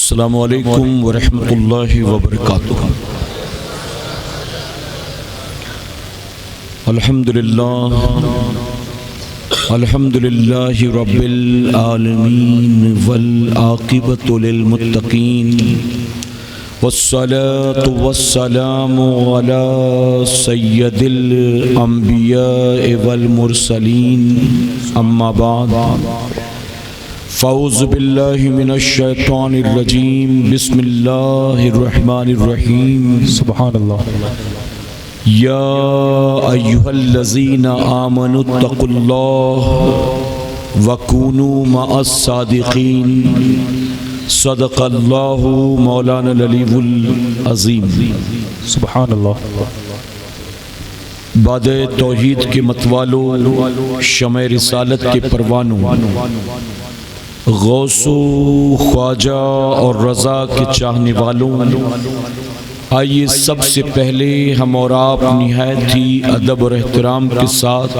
السلام علیکم ورحمۃ اللہ وبرکاتہ۔ الحمد للہ رب العالمین والعاقبۃ للمتقین والصلاة والسلام علی سید الانبیاء والمرسلین اما بعد فاعوذ باللہ من الشیطان الرجیم بسم اللہ الرحمن الرحیم سبحان اللہ۔ یا ایہا الذین آمنوا اتقوا اللہ وکونوا مع الصادقین صدق اللہ مولانا العلی العظیم۔ سبحان اللہ۔ باد توحید کے متوالوں، شمع رسالت کے پروانوں، غوث و خواجہ اور رضا کے چاہنے والوں، آئیے سب سے پہلے ہم اور آپ نہایت ہی ادب اور احترام کے ساتھ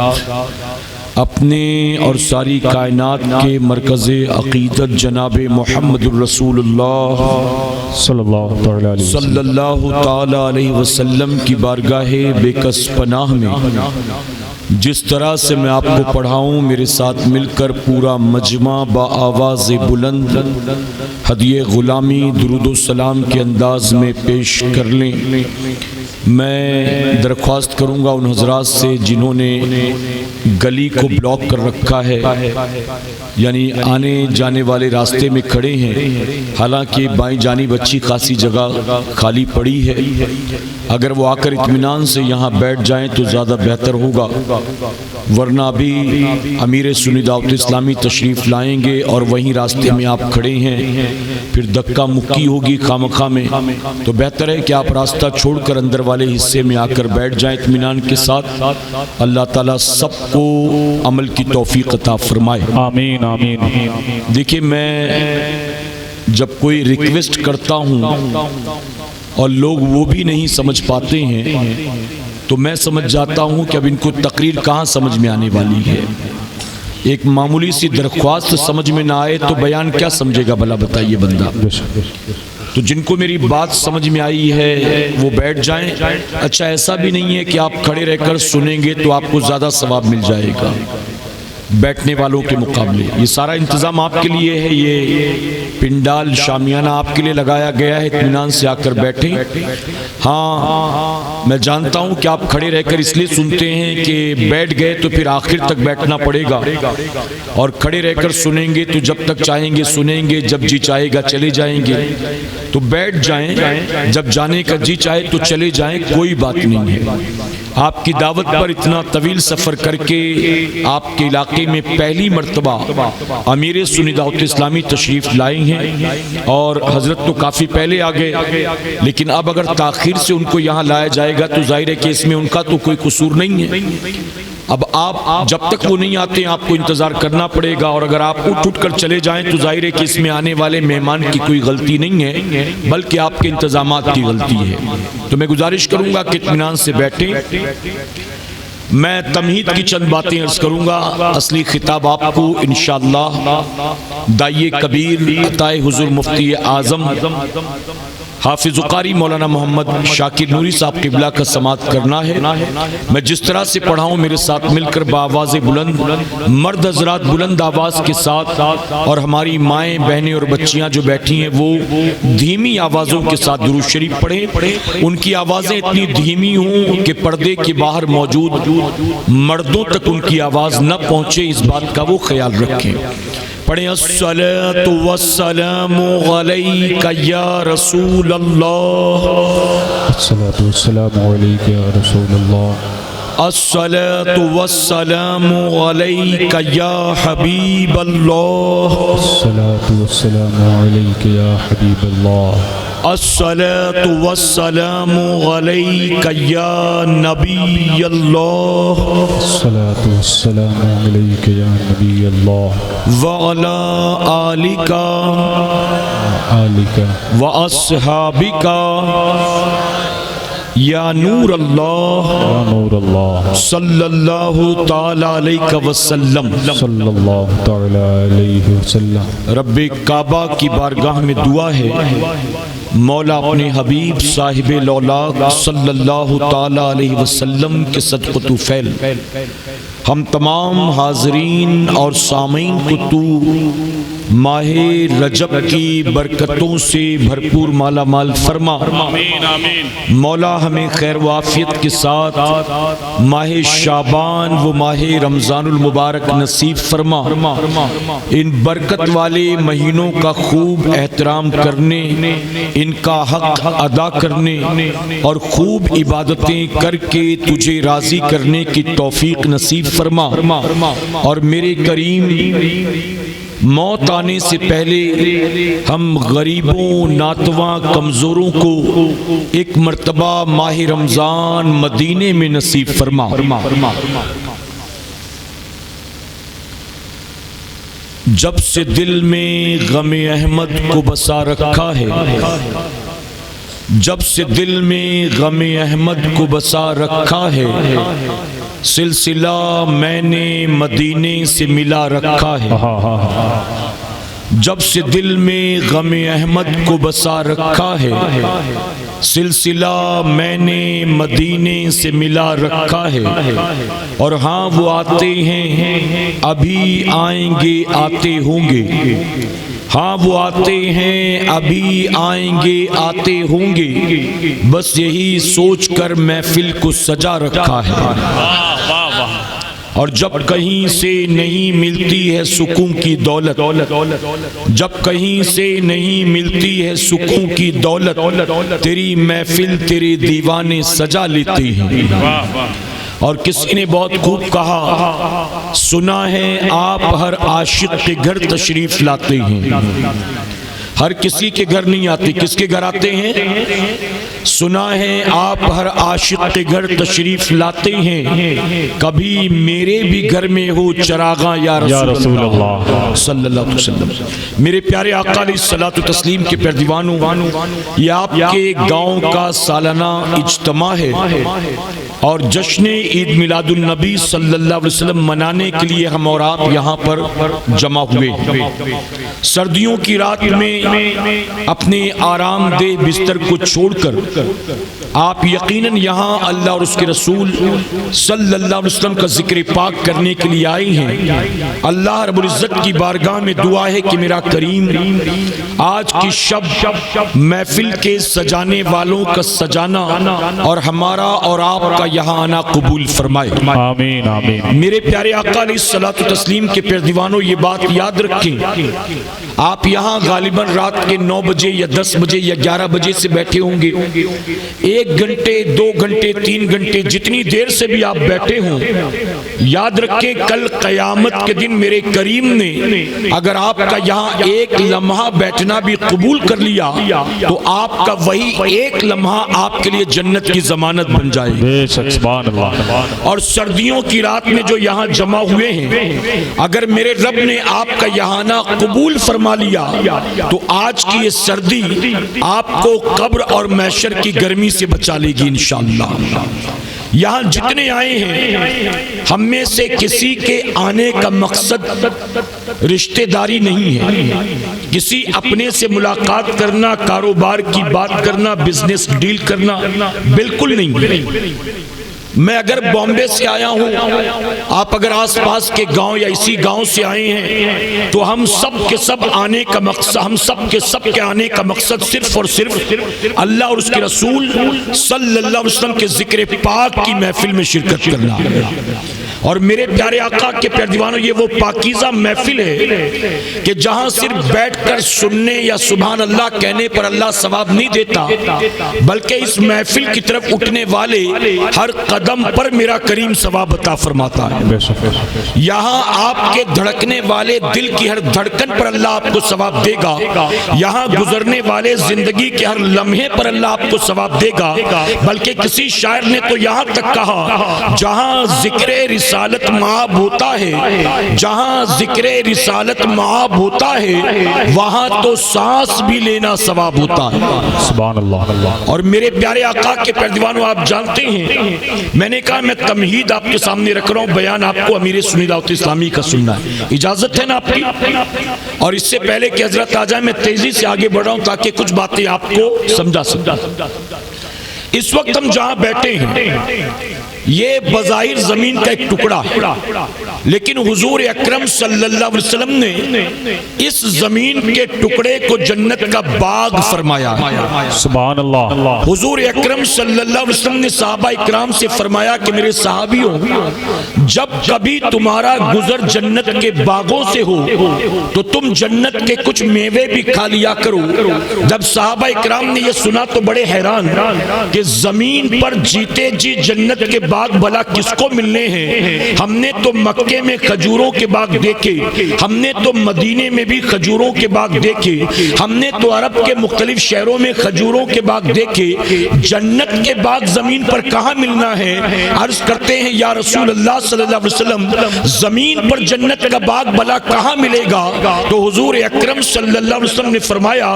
اپنے اور ساری کائنات کے مرکز عقیدت جناب محمد الرسول اللہ صلی اللہ تعالی علیہ وسلم کی بارگاہ بے کس پناہ میں جس طرح سے میں آپ کو پڑھاؤں، میرے ساتھ مل کر پورا مجمع با آواز بلند ہدیہ غلامی درود و سلام کے انداز میں پیش کر لیں۔ میں درخواست کروں گا ان حضرات سے جنہوں نے گلی کو بلاک کر رکھا ہے، یعنی آنے جانے والے راستے میں کھڑے ہیں، حالانکہ بائیں جانب اچھی خاصی جگہ خالی پڑی ہے، اگر وہ آ کر اطمینان سے یہاں بیٹھ جائیں تو زیادہ بہتر ہوگا، ورنہ ابھی امیر سنی دعوت اسلامی تشریف لائیں گے اور وہیں راستے میں آپ کھڑے ہیں، پھر دھکا مکی ہوگی خامخواہ میں، تو بہتر ہے کہ آپ راستہ چھوڑ کر اندر والے حصے میں آ کر بیٹھ جائیں اطمینان کے ساتھ۔ اللہ تعالیٰ سب کو عمل کی توفیق عطا فرمائے، آمین آمین۔ دیکھیں، میں جب کوئی ریکویسٹ کرتا ہوں اور لوگ وہ بھی نہیں سمجھ پاتے ہیں تو میں سمجھ جاتا ہوں کہ اب ان کو تقریر کہاں سمجھ میں آنے والی ہے۔ ایک معمولی سی درخواست سمجھ میں نہ آئے تو بیان کیا سمجھے گا بھلا بتائیے بندہ۔ تو جن کو میری بات سمجھ میں آئی ہے وہ بیٹھ جائیں۔ اچھا، ایسا بھی نہیں ہے کہ آپ کھڑے رہ کر سنیں گے تو آپ کو زیادہ ثواب مل جائے گا بیٹھنے والوں کے مقابلے۔ یہ سارا انتظام آپ کے لیے ہے، یہ پنڈال شامیانہ آپ کے لیے لگایا گیا ہے، اطمینان سے آ کر بیٹھیں۔ ہاں، میں جانتا ہوں کہ آپ کھڑے رہ کر اس لیے سنتے ہیں کہ بیٹھ گئے تو پھر آخر تک بیٹھنا پڑے گا، اور کھڑے رہ کر سنیں گے تو جب تک چاہیں گے سنیں گے، جب جی چاہے گا چلے جائیں گے۔ تو بیٹھ جائیں، جب جانے کا جی چاہے تو چلے جائیں، کوئی بات نہیں ہے۔ آپ کی دعوت پر اتنا طویل سفر کر کے آپ کے علاقے میں پہلی مرتبہ امیر سنی دعوت اسلامی تشریف لائے ہیں، اور حضرت تو کافی پہلے آ گئے، لیکن اب اگر تاخیر سے ان کو یہاں لایا جائے گا تو ظاہر ہے کہ اس میں ان کا تو کوئی قصور نہیں ہے۔ اب آپ جب تک وہ نہیں آتے ہیں آپ کو انتظار کرنا پڑے گا، اور اگر آپ اٹھ کر چلے جائیں تو ظاہر ہے کہ اس میں آنے والے مہمان کی کوئی غلطی نہیں ہے بلکہ آپ کے انتظامات کی غلطی ہے۔ تو میں گزارش کروں گا کہ اطمینان سے بیٹھیں۔ میں تمہید کی چند باتیں عرض کروں گا، اصلی خطاب آپ کو انشاءاللہ داعی کبیر عطائے حضور مفتی اعظم حافظ قاری مولانا محمد شاکر نوری صاحب قبلہ کا سماعت کرنا ہے۔ میں جس طرح سے پڑھاؤں میرے ساتھ مل کر بآواز بلند، مرد حضرات بلند آواز کے ساتھ، اور ہماری مائیں بہنیں اور بچیاں جو بیٹھی ہیں وہ دھیمی آوازوں کے ساتھ درود شریف پڑھیں۔ ان کی آوازیں اتنی دھیمی ہوں کہ پردے کے باہر موجود مردوں تک ان کی آواز نہ پہنچے، اس بات کا وہ خیال رکھیں۔ پڑھیں الصلاۃ والسلام علیک یا رسول اللہ، الصلاۃ والسلام علیک یا رسول اللہ، الصلاۃ والسلام علیک یا حبیب اللہ، الصلاۃ والسلام علیک یا حبیب اللہ، الصلاۃ والسلام علیک یا نبی اللہ، الصلاۃ والسلام علیک یا نبی اللہ، وعلی آلک آلک واصحابک یا نور اللہ یا نور اللہ صلی اللہ تعالی علیہ وسلم صلی اللہ تعالی علیہ وسلم۔ رب کعبہ کی بارگاہ میں دعا ہے، مولا اپنے حبیب صاحب لولاک صلی اللہ تعالی علیہ وسلم کے صدقہ تو فیل ہم تمام حاضرین اور سامعین کو تو ماہ رجب کی برکتوں سے بھرپور مالا مال فرما۔ مولا ہمیں خیر و عافیت کے ساتھ ماہ شعبان و ماہ رمضان المبارک نصیب فرما۔ ان برکت والے مہینوں کا خوب احترام کرنے، ان کا حق ادا کرنے اور خوب عبادتیں کر کے تجھے راضی کرنے کی توفیق نصیب فرما۔ اور میرے کریم موت آنے سے پہلے ہم غریبوں، ناتواں، کمزوروں کو ایک مرتبہ ماہ رمضان مدینے میں نصیب فرما۔ جب سے دل میں غم احمد کو بسا رکھا ہے، جب سے دل میں غم احمد کو بسا رکھا ہے، سلسلہ میں نے مدینے سے ملا رکھا ہے۔ جب سے دل میں غم احمد کو بسا رکھا ہے، سلسلہ میں نے مدینے سے ملا رکھا ہے۔ اور ہاں وہ آتے ہیں، ابھی آئیں گے، آتے ہوں گے۔ ہاں وہ آتے ہیں، ابھی آئیں گے، آتے ہوں گے۔ بس یہی سوچ کر محفل کو سجا رکھا ہے۔ اور جب کہیں سے نہیں ملتی ہے سکون کی دولت، جب کہیں سے نہیں ملتی ہے سکون کی دولت، تیری محفل تیرے دیوانے سجا لیتے ہیں۔ اور کسی نے بہت خوب کہا، سنا ہے آپ ہر عاشق کے گھر تشریف لاتے ہیں۔ ہر کسی کے گھر نہیں آتے، کس کے گھر آتے ہیں؟ سنا ہے آپ ہر عاشق کے گھر تشریف لاتے ہیں، کبھی میرے بھی گھر میں ہو چراغاں یا رسول اللہ صلی اللہ علیہ وسلم۔ میرے پیارے آقا علیہ الصلوۃ والتسلیم کے پیروانوں، یہ آپ کے گاؤں کا سالانہ اجتماع ہے اور جشن عید میلاد النبی صلی اللہ علیہ وسلم منانے کے لیے ہم اور آپ یہاں پر جمع ہوئے۔ سردیوں کی رات میں اپنے آرام دہ بستر کو چھوڑ کر آپ یقیناً یہاں اللہ اور اس کے رسول صلی اللہ علیہ وسلم کا ذکر پاک کرنے کے لیے آئے ہیں۔ اللہ رب العزت کی بارگاہ میں دعا ہے کہ میرا کریم آج کی شب محفل کے سجانے والوں کا سجانا اور ہمارا اور آپ کا یہاں آنا قبول فرمائے۔ آمین آمین۔ میرے پیارے آقا علیہ الصلوۃ والتسلیم کے پیروانوں، یہ بات یاد رکھیں، آپ یہاں غالباً رات کے 9 بجے یا 10 بجے یا 11 بجے سے بیٹھے ہوں گے۔ 1 گھنٹے، 2 گھنٹے، 3 گھنٹے، جتنی دیر سے بھی آپ بیٹھے ہوں، یاد رکھیں کل قیامت کے دن میرے کریم نے اگر آپ کا یہاں ایک لمحہ بیٹھنا بھی قبول کر لیا تو آپ کا وہی ایک لمحہ آپ کے لیے جنت کی ضمانت بن جائے گی۔ سبحان اللہ۔ اور سردیوں کی رات میں جو یہاں جمع ہوئے ہیں، اگر میرے رب نے آپ کا یہاں آنا قبول فرما لیا تو آج کی یہ سردی آپ کو قبر اور محشر کی گرمی سے بچا لے گی انشاءاللہ۔ یہاں جتنے آئے ہیں، ہم میں سے کسی کے آنے کا مقصد رشتہ داری نہیں ہے، کسی اپنے سے ملاقات کرنا، کاروبار کی بات کرنا، بزنس ڈیل کرنا، بالکل نہیں۔ میں اگر بامبے سے آیا ہوں، آپ اگر آس پاس کے گاؤں یا اسی گاؤں سے آئے ہیں، تو ہم سب کے سب آنے کا مقصد، ہم سب کے آنے کا مقصد صرف اور صرف اللہ اور اس کے رسول صلی اللہ علیہ وسلم کے ذکر پاک کی محفل میں شرکت کرنا۔ اور میرے پیارے آقا کے پیارے دیوانوں، یہ وہ پاکیزہ محفل ہے کہ جہاں صرف بیٹھ کر سننے یا سبحان اللہ کہنے پر اللہ ثواب نہیں دیتا، بلکہ اس محفل کی طرف اٹھنے والے ہر قدم پر میرا کریم ثواب عطا فرماتا ہے۔ یہاں آپ کے دھڑکنے والے دل کی ہر دھڑکن پر اللہ آپ کو ثواب دے گا، یہاں گزرنے والے زندگی کے ہر لمحے پر اللہ آپ کو ثواب دے گا۔ بلکہ کسی شاعر نے تو یہاں تک کہا، جہاں ذکر رسالت رسالت معاب ہوتا ہے، جہاں ذکر رسالت معاب ہوتا ہے وہاں تو سانس بھی لینا ثواب ہوتا ہے۔ سبحان اللہ۔ اور میرے پیارے آقا کے پیروانوں، آپ جانتے ہیں میں نے کہا میں تمہید آپ کے سامنے رکھ رہا ہوں، بیان آپ کو امیر سنی دعوت اسلامی کا سننا ہے، اجازت ہے نا آپ کی؟ اور اس سے پہلے کہ حضرت آ جائیں میں تیزی سے آگے بڑھ رہا ہوں تاکہ کچھ باتیں آپ کو سمجھا سکتا۔ اس وقت ہم جہاں بیٹھے ہیں یہ بظاہر زمین کا ایک ٹکڑا ہے، لیکن حضور اکرم صلی اللہ علیہ وسلم نے اس زمین کے ٹکڑے کو جنت کا باغ فرمایا۔ سبحان اللہ۔ حضور اکرم صلی اللہ علیہ وسلم نے صحابہ اکرام سے فرمایا کہ میرے صحابیوں، جب کبھی تمہارا گزر جنت کے باغوں سے ہو تو تم جنت کے کچھ میوے بھی کھا لیا کرو۔ جب صحابہ اکرام نے یہ سنا تو بڑے حیران کہ زمین پر جیتے جی جنت کے باغ بھلا کس کو ملنے ہیں؟ ہم نے تو مکے میں کھجوروں کے باغ دیکھے، ہم نے تو مدینے میں بھی کھجوروں کے باغ دیکھے، ہم نے تو عرب کے مختلف شہروں میں کھجوروں کے باغ دیکھے، جنت کے باغ زمین پر کہاں ملنا ہے؟ عرض کرتے ہیں یا رسول اللہ صلی اللہ علیہ وسلم زمین پر جنت کا باغ بھلا کہاں ملے گا؟ تو حضور اکرم صلی اللہ علیہ وسلم نے فرمایا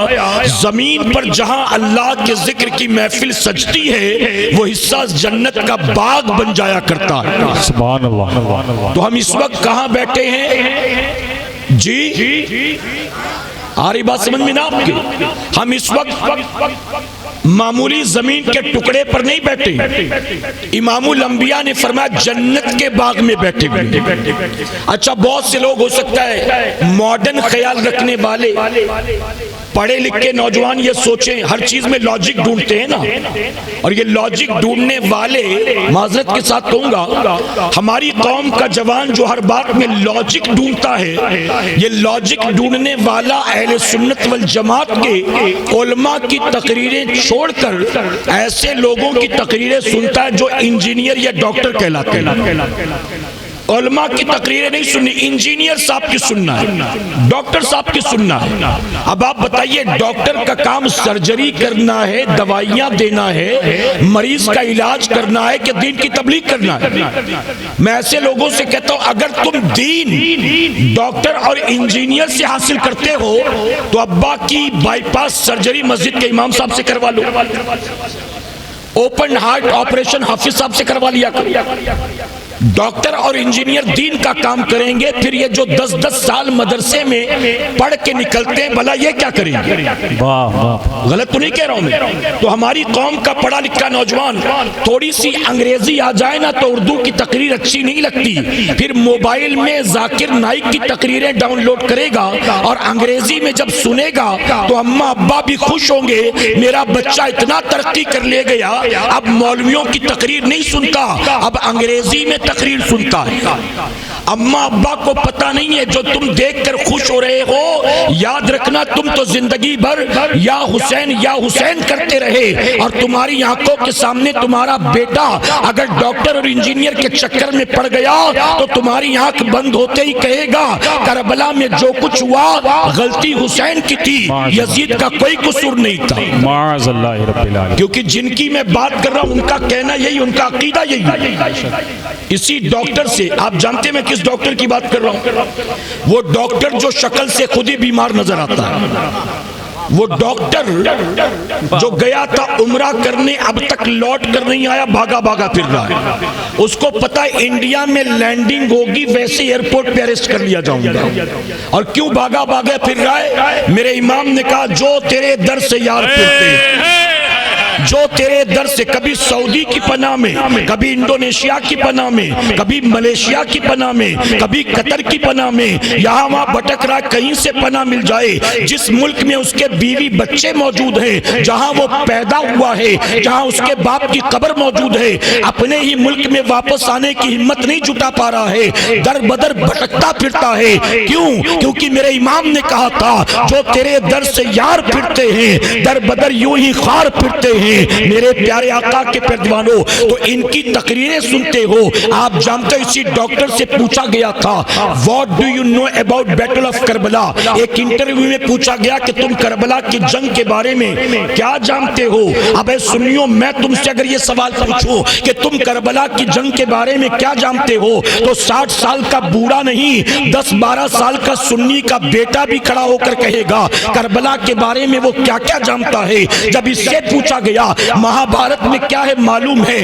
زمین پر جہاں اللہ کے ذکر کی محفل سجتی ہے وہ حصہ جنت کا باغ بن جایا کرتا ہے۔ سبحان اللہ۔ تو ہم اس وقت کہاں بیٹھے ہیں جی؟ آ رہی بات سمجھ میں نہ آپ کے؟ ہم اس وقت معمولی زمین کے ٹکڑے پر نہیں بیٹھے، امام الانبیاء نے فرمایا جنت کے باغ میں بیٹھے ہوئے۔ اچھا بہت سے لوگ ہو سکتا ہے ماڈرن خیال رکھنے والے پڑھے لکھے نوجوان یہ سوچیں ہر چیز میں لاجک ڈھونڈتے ہیں نا، اور یہ لاجک ڈھونڈنے والے معذرت کے ساتھ کہوں گا ہماری قوم کا جوان جو ہر بات میں لاجک ڈھونڈتا ہے، یہ لاجک ڈھونڈنے والا اہل سنت والجماعت کے علماء کی تقریریں چھوڑ کر ایسے لوگوں کی تقریریں سنتا ہے جو انجینئر یا ڈاکٹر کہلاتے ہیں۔ علماء کی تقریریں نہیں سننی، انجینئر صاحب کی سننا ہے، ڈاکٹر صاحب کی سننا ہے۔ اب آپ بتائیے ڈاکٹر کا کام سرجری کرنا ہے، دوائیاں دینا ہے، مریض کا علاج کرنا ہے کہ دین کی تبلیغ کرنا ہے؟ میں ایسے لوگوں سے کہتا ہوں اگر تم دین ڈاکٹر اور انجینئر سے حاصل کرتے ہو تو ابا کی بائی پاس سرجری مسجد کے امام صاحب سے کروا لو، اوپن ہارٹ آپریشن حافظ صاحب سے کروا لیا کرو۔ ڈاکٹر اور انجینئر دین کا کام کریں گے، پھر یہ جو 10 سال مدرسے میں پڑھ کے نکلتے ہیں بھلا یہ کیا کریں گے؟ غلط تو نہیں کہہ رہا ہوں میں؟ تو ہماری قوم کا پڑھا لکھا نوجوان تھوڑی سی انگریزی آ جائے نا تو اردو کی تقریر اچھی نہیں لگتی، پھر موبائل میں ذاکر نائک کی تقریریں ڈاؤن لوڈ کرے گا اور انگریزی میں جب سنے گا تو اماں ابا بھی خوش ہوں گے میرا بچہ اتنا ترقی کر لے گیا، اب مولویوں کی تقریر نہیں سنتا، اب انگریزی میں تقریر سنتا ہے۔ اماں ابا کو پتہ نہیں ہے جو تم دیکھ کر خوش ہو رہے ہو، یاد رکھنا تم تو زندگی بھر یا حسین کرتے رہے، اور تمہاری آنکھوں کے سامنے تمہارا بیٹا اگر ڈاکٹر اور انجینئر کے چکر میں پڑ گیا تو تمہاری آنکھ بند ہوتے ہی کہے گا کربلا میں جو کچھ ہوا غلطی حسین کی تھی، یزید کا کوئی قصور نہیں تھا۔ معاذ اللہ رب العالمین۔ کیونکہ جن کی میں بات کر رہا ہوں ان کا کہنا یہی، ان کا عقیدہ یہی۔ اسی ڈاکٹر سے آپ جانتے میں کس ڈاکٹر کی بات کر رہا ہوں؟ وہ ڈاکٹر جو شکل سے خود ہی بیمار نظر آتا ہے، وہ ڈاکٹر جو گیا تھا عمرہ کرنے اب تک لوٹ کر نہیں آیا، بھاگا بھاگا پھر رہا ہے، اس کو پتا ہے انڈیا میں لینڈنگ ہوگی ویسے ایئرپورٹ پہ اریسٹ کر لیا جاؤں گا، اور کیوں بھاگا بھاگا پھر رہا ہے؟ میرے امام نے کہا جو تیرے در سے یار پھرتے جو تیرے در سے کبھی سعودی کی پناہ میں، کبھی انڈونیشیا کی پناہ میں، کبھی ملیشیا کی پناہ میں، کبھی قطر کی پناہ میں، یہاں وہاں بھٹک رہا کہیں سے پناہ مل جائے، جس ملک میں اس کے بیوی بچے موجود ہیں، جہاں وہ پیدا ہوا ہے، جہاں اس کے باپ کی قبر موجود ہے، اپنے ہی ملک میں واپس آنے کی ہمت نہیں جٹا پا رہا ہے، در بدر بھٹکتا پھرتا ہے۔ کیوں؟ کیونکہ میرے امام نے کہا تھا جو تیرے در سے یار پھرتے ہیں در بدر یوں ہی خار پھرتے ہیں۔ ہیں میرے پیارے آقا کے پیروانوں تو ان کی تقریریں سنتے ہو. آپ جانتے ہو اسی ڈاکٹر سے پوچھا گیا تھا What do you know about Battle of Karbala? ایک انٹرویو میں پوچھا گیا کہ تم کربلا کی جنگ کے بارے میں کیا جانتے ہو؟ اب اے سنیوں میں تم سے اگر یہ سوال پوچھوں کہ تم کربلا کی جنگ کے بارے میں کیا جانتے ہو تو 60 سال کا بوڑھا نہیں 10-12 سال کا سنی کا بیٹا بھی کھڑا ہو کر کہے گا کربلا کے بارے میں وہ کیا کیا جانتا ہے. جب اس سے پوچھا گیا مہابھارت میں کیا ہے معلوم ہے,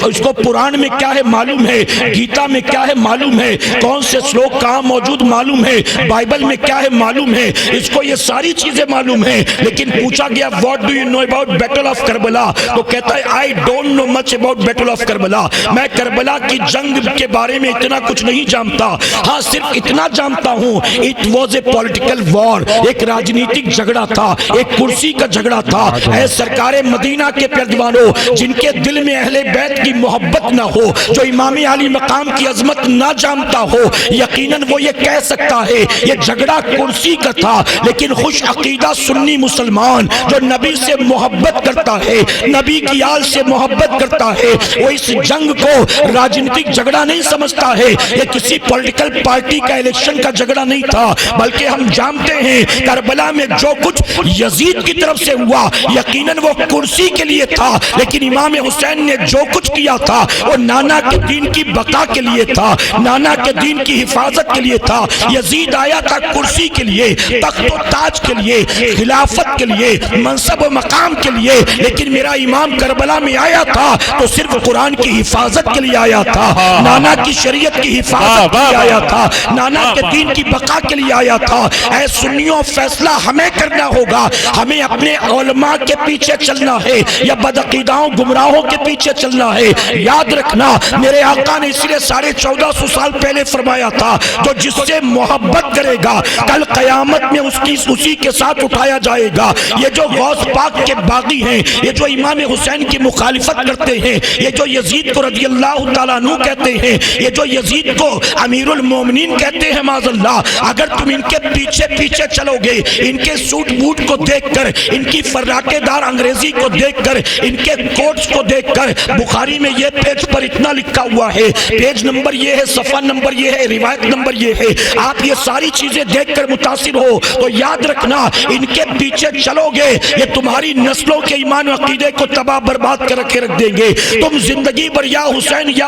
اس کو پران میں کیا ہے معلوم ہے, گیتا میں کیا ہے معلوم ہے, کون سے شلوک کہاں موجود معلوم ہے, بائبل میں کیا ہے معلوم ہے, اس کو یہ ساری چیزیں معلوم ہیں. لیکن پوچھا گیا what do you know about Battle of Karbala تو کہتا ہے I don't know much about Battle of Karbala, میں کربلا کی جنگ کے بارے میں اتنا کچھ نہیں جانتا, ہاں صرف اتنا جانتا ہوں it was a political war, ایک راجنیتک جھگڑا تھا, ایک کرسی کا جھگڑا تھا. اے سرکار مدینہ کے پیروانوں جن کے دل میں اہل بیت کی محبت نہ ہو, جو امام علی مقام کی عظمت نہ جانتا ہو, یقیناً وہ یہ کہہ سکتا ہے یہ جھگڑا کرسی کا تھا. لیکن خوش عقیدہ سنی مسلمان جو نبی سے محبت کرتا ہے, نبی کی آل سے محبت کرتا ہے, وہ اس جنگ کو راجنیتک جھگڑا نہیں سمجھتا ہے, یہ کسی پولیٹیکل پارٹی کا الیکشن کا جھگڑا نہیں تھا, بلکہ ہم جانتے ہیں کربلا میں جو کچھ یزید کی طرف سے ہوا یقیناً وہ کرسی کے لیے تھا, لیکن امام حسین نے جو کچھ کیا تھا وہ نانا کے دین کی بقا کے لیے تھا, نانا کے دین کی حفاظت کے لیے تھا. یزید آیا تھا کرسی کے لیے, تخت و تاج کے لیے, خلافت کے لیے, منصب و مقام کے لیے, لیکن میرا امام کربلا میں آیا تھا تو صرف قرآن کی حفاظت کے لیے آیا تھا, نانا کی شریعت کی حفاظت کے لیے آیا تھا, نانا کے دین کی بقا کے لیے آیا تھا. اے سنیوں فیصلہ ہمیں کرنا ہوگا, ہمیں اپنے علماء کے پیچھے چلنا ہے یا بدعقیداؤں گمراہوں کے پیچھے چلنا ہے. یاد رکھنا میرے آقا نے اس لیے 1450 سال پہلے فرمایا تھا جو جس سے محبت کرے گا کل قیامت میں اسی کے ساتھ اٹھایا جائے گا. یہ جو غوث پاک کے باغی ہیں, یہ جو امام حسین کی مخالفت کرتے ہیں, یہ جو یزید کو رضی اللہ تعالیٰ عنہ کہتے ہیں, یہ جو یزید کو امیر المومنین کہتے ہیں معاذ اللہ, اگر تم ان کے پیچھے پیچھے چلو گے, ان کے سوٹ بوٹ کو دیکھ کر, ان کی فراٹے دار انگریزی کو دیکھ کر, ان کے کوٹس کو دیکھ کر, بخاری میں یہ پیج پر اتنا لکھا ہوا ہے, پیج نمبر یہ ہے, صفحہ نمبر یہ ہے, روایت نمبر یہ ہے, آپ یہ ساری چیزیں دیکھ کر متاثر ہو تو یاد رکھنا ان کے پیچھے چلو گے یہ تمہاری نسلوں کے ایمان و عقیدے کو تباہ برباد کر کے رکھ دیں گے. تم زندگی بھر یا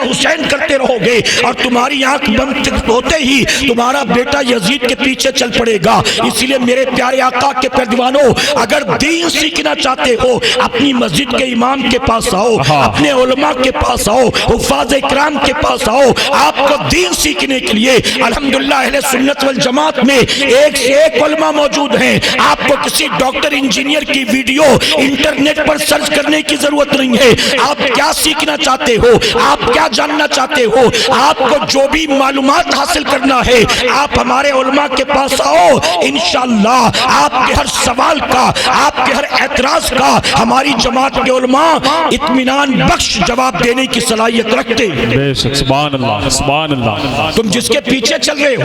حسین کرتے رہو گے اور تمہاری آنکھ بند ہوتے ہی تمہارا بیٹا یزید کے پیچھے چل پڑے گا. اس لیے میرے پیارے آقا کے پیروانوں اگر دین سیکھنا چاہتے ہو اپنی مسجد کے امام کے پاس آؤ, اپنے علماء کے پاس آؤ, حفاظ اکرام کے پاس آؤ. آپ کو دین سیکھنے کے لیے الحمدللہ اہل سنت والجماعت میں ایک سے ایک علماء موجود ہیں. آپ کو کسی ڈاکٹر انجینئر کی ویڈیو انٹرنیٹ پر سرچ کرنے کی ضرورت نہیں ہے. آپ کیا سیکھنا چاہتے ہو, آپ کیا جاننا چاہتے ہو, آپ کو جو بھی معلومات حاصل کرنا ہے آپ ہمارے علماء کے پاس آؤ. انشاءاللہ آپ کے ہر سوال کا, آپ کے ہر اعتراض کا ہماری جماعت کے علماء اطمینان بخش جواب دینے کی صلاحیت رکھتے ہیں. سبحان اللہ سبحان اللہ. تم جس کے پیچھے چل رہے ہو,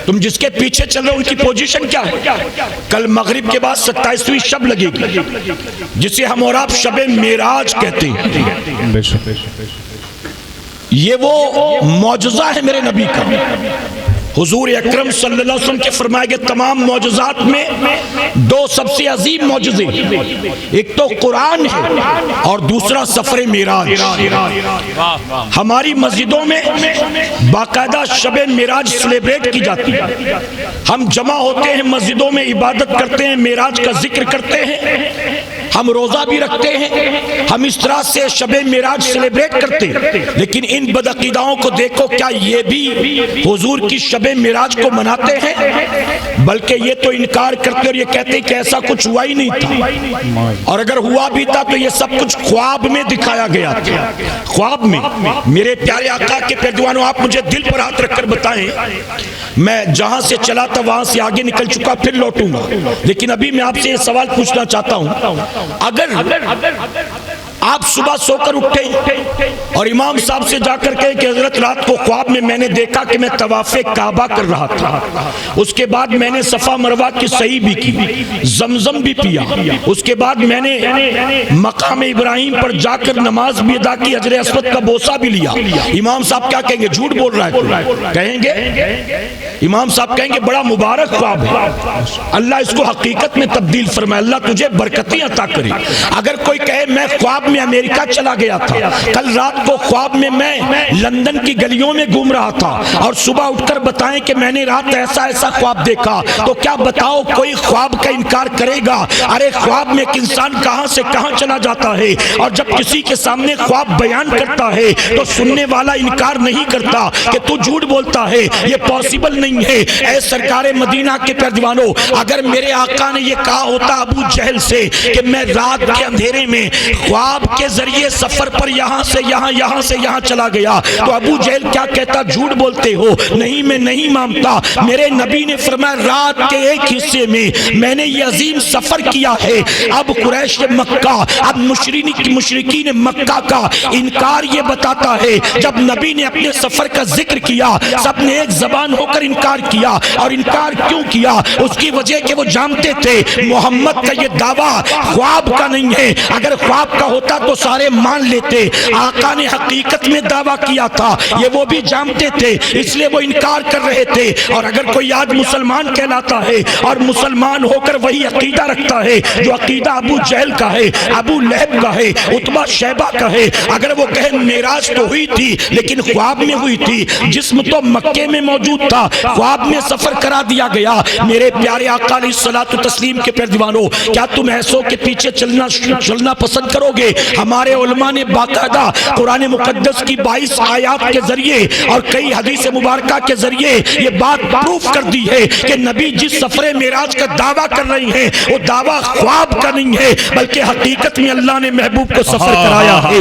تم جس کے پیچھے چل رہے ہو ان کی پوزیشن کیا ہے؟ کل مغرب کے بعد 27ویں شب لگے گی جسے ہم اور آپ شب معراج کہتے ہیں. یہ وہ معجزہ ہے میرے نبی کا. حضور اکرم صلی اللہ علیہ وسلم کے فرمائے گئے تمام معجزات میں دو سب سے عظیم معجزے, ایک تو قرآن ہے اور دوسرا سفر معراج. ہماری مسجدوں میں باقاعدہ شب معراج سیلیبریٹ کی جاتی ہے. ہم جمع ہوتے ہیں مسجدوں میں, عبادت کرتے ہیں, معراج کا ذکر کرتے ہیں, ہم روزہ بھی رکھتے ہیں, ہم اس طرح سے شب معراج سیلیبریٹ کرتے ہیں. لیکن ان بدعقیداؤں کو دیکھو, کیا یہ بھی حضور کی شب معراج کو مناتے ہیں؟ بلکہ یہ تو انکار کرتے اور یہ کہتے کہ ایسا کچھ ہوا ہی نہیں تھا, اور اگر ہوا بھی تھا تو یہ سب کچھ خواب میں دکھایا گیا تھا. خواب میں. میرے پیارے آقا کے پیروانوں آپ مجھے دل پر ہاتھ رکھ کر بتائیں, میں جہاں سے چلا تھا وہاں سے آگے نکل چکا, پھر لوٹوں گا, لیکن ابھی میں آپ سے یہ سوال پوچھنا چاہتا ہوں, آپ صبح سو کر اٹھے اور امام صاحب سے جا کر کہے کہ حضرت رات کو خواب میں میں نے دیکھا کہ میں طواف کعبہ کر رہا تھا، اس کے بعد میں نے صفا مروہ کی سعی بھی کی، زمزم بھی پیا، اس کے بعد میں نے مقام ابراہیم پر جا کر نماز بھی ادا کی، حجر اسود کا بوسہ بھی لیا۔ امام صاحب کیا کہیں گے؟ جھوٹ بول رہا ہے تو کہیں گے؟ امام صاحب کہیں گے بڑا مبارک خواب ہے، اللہ اس کو حقیقت میں تبدیل فرمائے، اللہ تجھے برکتیں عطا کرے۔ اگر کوئی کہے میں خواب میں امریکہ چلا گیا تھا، کل رات کو خواب میں لندن کی گلیوں میں گھوم رہا تھا، اور صبح اٹھ کر بتائیں کہ میں نے رات ایسا ایسا خواب دیکھا، تو کیا بتاؤ کوئی خواب کا انکار کرے گا؟ ارے خواب میں ایک انسان کہاں سے کہاں چلا جاتا ہے، اور جب کسی کے سامنے خواب بیان کرتا ہے تو سننے والا انکار نہیں کرتا کہ تو جھوٹ بولتا ہے، یہ پاسبل نہیں ہے۔ اے سرکار مدینہ کے پیروانوں، اگر میرے آقا نے یہ کہا ہوتا ابو جہل سے کہ میں رات کے اندھیرے میں خواب کے ذریعے سفر پر یہاں سے یہاں، یہاں سے یہاں چلا گیا، تو ابو جہل کیا کہتا؟ جھوٹ بولتے ہو، نہیں میں نہیں مانتا۔ میرے نبی نے فرمایا رات کے ایک حصے میں نے یہ عظیم سفر کیا ہے۔ اب قریش مکہ، اب مشرکین مکہ کا انکار یہ بتاتا ہے، جب نبی نے اپنے سفر کا ذکر کیا سب نے ایک زبان ہو کر انکار کیا، اور انکار کیوں کیا؟ اس کی وجہ کہ وہ جانتے تھے محمد کا یہ دعویٰ خواب کا نہیں ہے، اگر خواب کا ہوتا تو سارے مان لیتے، آقا نے حقیقت میں دعویٰ کیا تھا، یہ وہ بھی جانتے تھے، اس لیے وہ انکار کر رہے تھے۔ اور اگر کوئی آج مسلمان کہلاتا ہے اور مسلمان ہو کر وہی عقیدہ رکھتا ہے جو عقیدہ ابو جہل کا ہے، ابو لہب کا ہے، عتبہ شیبہ کا ہے، اگر وہ کہے معراج تو ہوئی تھی لیکن خواب میں ہوئی تھی، جسم تو مکے میں موجود تھا، خواب میں سفر کرا دیا گیا۔ میرے پیارے آقا علیہ الصلوۃ والتسلیم کے پیروانوں، کیا تم ایسوں کے پیچھے چلنا پسند کرو گے؟ ہمارے علماء نے باقاعدہ قرآن مقدس کی 22 آیات کے ذریعے اور کئی حدیث مبارکہ کے ذریعے یہ بات پروف کر دی ہے کہ نبی جس سفر معراج کا دعویٰ کر رہے ہیں وہ دعویٰ خواب کا نہیں ہے، بلکہ حقیقت میں اللہ نے محبوب کو سفر کرایا ہے،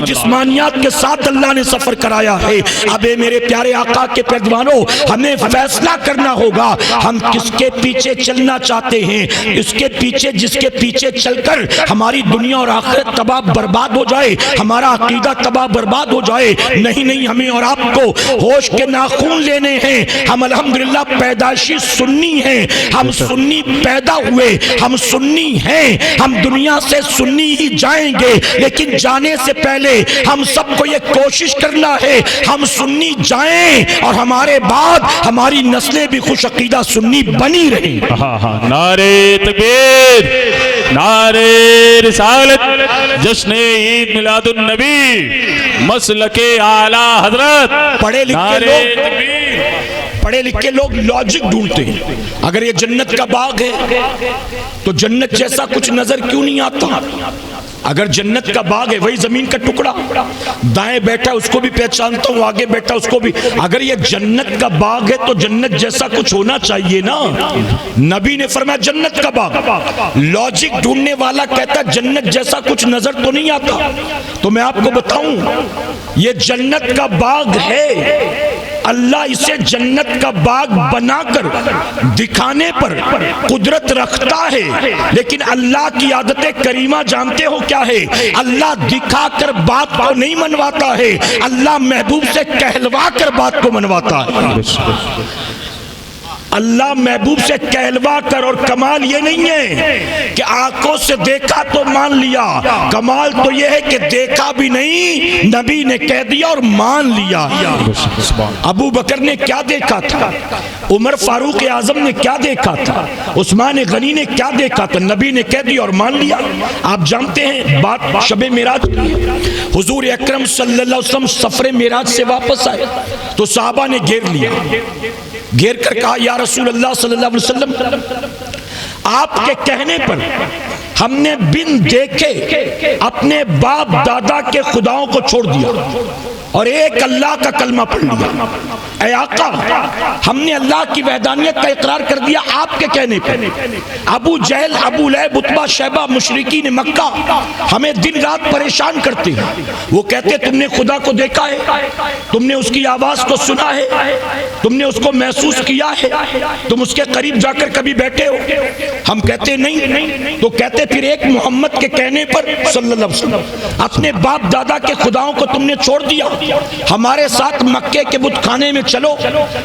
جسمانیات کے ساتھ اللہ نے سفر کرایا ہے۔ اب میرے پیارے آقا کے پیروانوں، ہمیں فیصلہ کرنا ہوگا ہم کس کے پیچھے چلنا چاہتے ہیں، اس کے پیچھے جس کے پیچھے چل کر ہماری دنیا اور آخرت تباہ برباد ہو جائے، ہمارا عقیدہ تباہ برباد ہو جائے۔ نہیں، ہمیں اور آپ کو ہوش کے ناخون لینے ہیں۔ ہم الحمدللہ پیدائشی سنی ہیں، ہم سنی پیدا ہوئے، ہم سنی ہیں، ہم دنیا سے سنی ہی جائیں گے، لیکن جانے سے پہلے ہم سب کو یہ کوشش کرنا ہے ہم سنی جائیں اور ہمارے بعد ہماری نسلیں بھی خوش عقیدہ سنی بنی رہیں۔ نعرہ تکبیر، نعرہ رسالت، جشن عید میلاد النبی، مسلک اعلی حضرت۔ پڑھے لکھے لوگ لاجک ڈھونڈتے ہیں، اگر یہ جنت کا باغ ہے تو جنت جیسا کچھ نظر کیوں نہیں آتا؟ اگر جنت کا باغ ہے، وہی زمین کا ٹکڑا، دائیں بیٹھا اس کو بھی پہچانتا ہوں، آگے بیٹھا اس کو بھی۔ اگر یہ جنت کا باغ ہے تو جنت جیسا کچھ ہونا چاہیے نا۔ نبی نے فرمایا جنت کا باغ، لاجک ڈھونڈنے والا کہتا جنت جیسا کچھ نظر تو نہیں آتا۔ تو میں آپ کو بتاؤں یہ جنت کا باغ ہے، اللہ اسے جنت کا باغ بنا کر دکھانے پر قدرت رکھتا ہے، لیکن اللہ کی عادت کریمہ جانتے ہو کیا ہے؟ اللہ دکھا کر بات کو نہیں منواتا ہے، اللہ محبوب سے کہلوا کر بات کو منواتا ہے۔ اللہ محبوب سے کہلوا کر، اور کمال یہ نہیں ہے کہ آنکھوں سے دیکھا تو مان لیا، کمال تو یہ ہے کہ دیکھا بھی نہیں، نبی نے کہہ دیا اور مان لیا۔ ابو بکر نے کیا دیکھا تھا، عمر فاروق اعظم نے کیا دیکھا تھا، عثمان غنی نے کیا دیکھا تھا، نبی نے کہہ دیا اور مان لیا۔ آپ جانتے ہیں بات شب معراج کی، حضور اکرم صلی اللہ علیہ وسلم سفر معراج سے واپس آئے تو صحابہ نے گھیر لیا، گھیر کر کہا یا رسول اللہ صلی اللہ علیہ وسلم، آپ کے کہنے پر ہم نے بن دیکھے اپنے باپ دادا کے خداؤں کو چھوڑ دیا۔ اور ایک اللہ کا کلمہ پڑھ لیا، اے آقا ہم نے اللہ کی وحدانیت کا اقرار کر دیا آپ کے کہنے پر۔ ابو جہل، ابو لہب، عتبہ، شیبہ، مشرکین مکہ ہمیں دن رات پریشان کرتے ہیں۔ وہ کہتے تم نے خدا کو دیکھا ہے، تم نے اس کی آواز کو سنا ہے، تم نے اس کو محسوس کیا ہے، تم اس کے قریب جا کر کبھی بیٹھے ہو؟ ہم کہتے نہیں۔ تو کہتے پھر ایک محمد کے کہنے پر صلی اللہ علیہ وسلم اپنے باپ دادا کے خداؤں کو تم نے چھوڑ دیا، ہمارے ساتھ مکے کے بت خانے میں چلو،